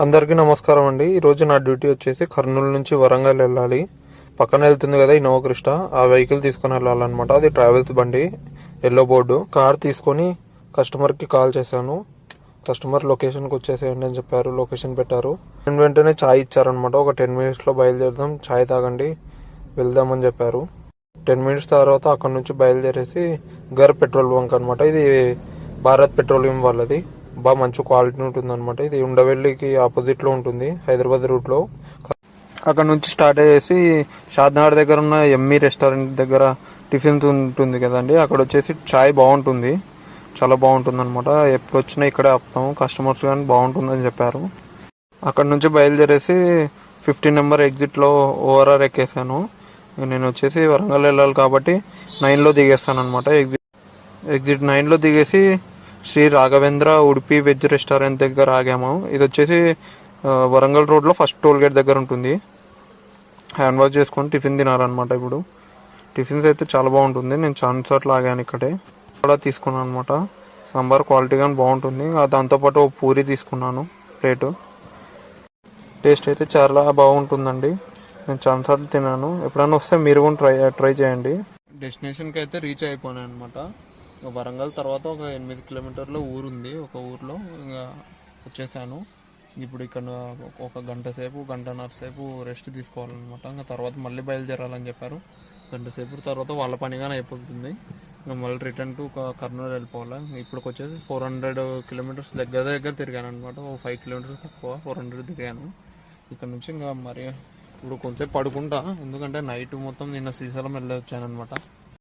అందరికీ నమస్కారం అండి. ఈరోజు నా డ్యూటీ వచ్చేసి కర్నూలు నుంచి వరంగల్ వెళ్ళాలి. పక్కన వెళ్తుంది కదా ఇన్నోవా క్రిస్టా, ఆ వెహికల్ తీసుకొని వెళ్ళాలన్నమాట. అది ట్రావెల్స్ బండి, ఎల్లో బోర్డు. కార్ తీసుకొని కస్టమర్కి కాల్ చేశాను. కస్టమర్ లొకేషన్కి వచ్చేసేయండి అని చెప్పారు. లొకేషన్ పెట్టారు. వెంటనే ఛాయ్ ఇచ్చారనమాట. ఒక 10 మినిట్స్లో బయలుదేరదాం, ఛాయ్ తాగండి, వెళ్దామని చెప్పారు. 10 మినిట్స్ తర్వాత అక్కడ నుంచి బయలుదేరేసి పెట్రోల్ బంక్ అనమాట. ఇది భారత్ పెట్రోలియం వాళ్ళది. బాగా మంచి క్వాలిటీ ఉంటుంది అనమాట. ఇది ఉండవెల్లికి ఆపోజిట్లో ఉంటుంది, హైదరాబాద్ రూట్లో. అక్కడ నుంచి స్టార్ట్ అయ్యేసి షాద్నగర్ దగ్గర ఉన్న ఎమ్మీ రెస్టారెంట్ దగ్గర టిఫిన్ ఉంటుంది కదండి, అక్కడ వచ్చేసి చాయ్ బాగుంటుంది, చాలా బాగుంటుంది అనమాట. ఎప్పుడు వచ్చినా ఇక్కడే ఆపుతాము, కస్టమర్స్ కానీ బాగుంటుందని చెప్పారు. అక్కడ నుంచి బయలుదేరేసి 15 నెంబర్ ఎగ్జిట్లో ఓఆర్ఆర్ ఎక్కేసాను. నేను వచ్చేసి వరంగల్ వెళ్ళాలి కాబట్టి 9లో దిగేస్తాను అనమాట. ఎగ్జిట్ 9లో దిగేసి శ్రీ రాఘవేంద్ర ఉడిపి వెజ్ రెస్టారెంట్ దగ్గర ఆగాము. ఇది వచ్చేసి వరంగల్ రోడ్లో ఫస్ట్ టోల్ గేట్ దగ్గర ఉంటుంది. హ్యాండ్ వాష్ చేసుకొని టిఫిన్ తినాలన్నమాట. ఇప్పుడు టిఫిన్స్ అయితే చాలా బాగుంటుంది. నేను చాలాసార్లు ఆగాను ఇక్కడే, కూడా తీసుకున్నాను అనమాట. సాంబార్ క్వాలిటీ కానీ బాగుంటుంది. దాంతోపాటు ఒక పూరి తీసుకున్నాను ప్లేటు. టేస్ట్ అయితే చాలా బాగుంటుందండి. నేను చాలాసార్లు తిన్నాను. ఎప్పుడైనా వస్తే మీరు కూడా ట్రై చేయండి. డెస్టినేషన్కి అయితే రీచ్ అయిపోయాను అనమాట. వరంగల్ తర్వాత ఒక 8 కిలోమీటర్ల ఊరు ఉంది. ఒక ఊర్లో ఇంకా వచ్చేసాను. ఇప్పుడు ఇక్కడ ఒక గంటన్నర సేపు రెస్ట్ తీసుకోవాలన్నమాట. ఇంకా తర్వాత మళ్ళీ బయలుదేరాలని చెప్పారు. గంట సేపు తర్వాత వాళ్ళ పనిగానే అయిపోతుంది. ఇంకా మళ్ళీ రిటర్న్ టు కర్నూలు వెళ్ళిపోవాలి. ఇప్పటికి వచ్చేసి 400 కిలోమీటర్స్ దగ్గర తిరిగాను అనమాట. 5 కిలోమీటర్స్ తక్కువ 400 తిరిగాను. ఇక్కడ నుంచి ఇంకా మరి ఇప్పుడు కొంచెం పడుకుంటా, ఎందుకంటే నైట్ మొత్తం నిన్న శ్రీశైలం వెళ్ళి వచ్చాను అనమాట.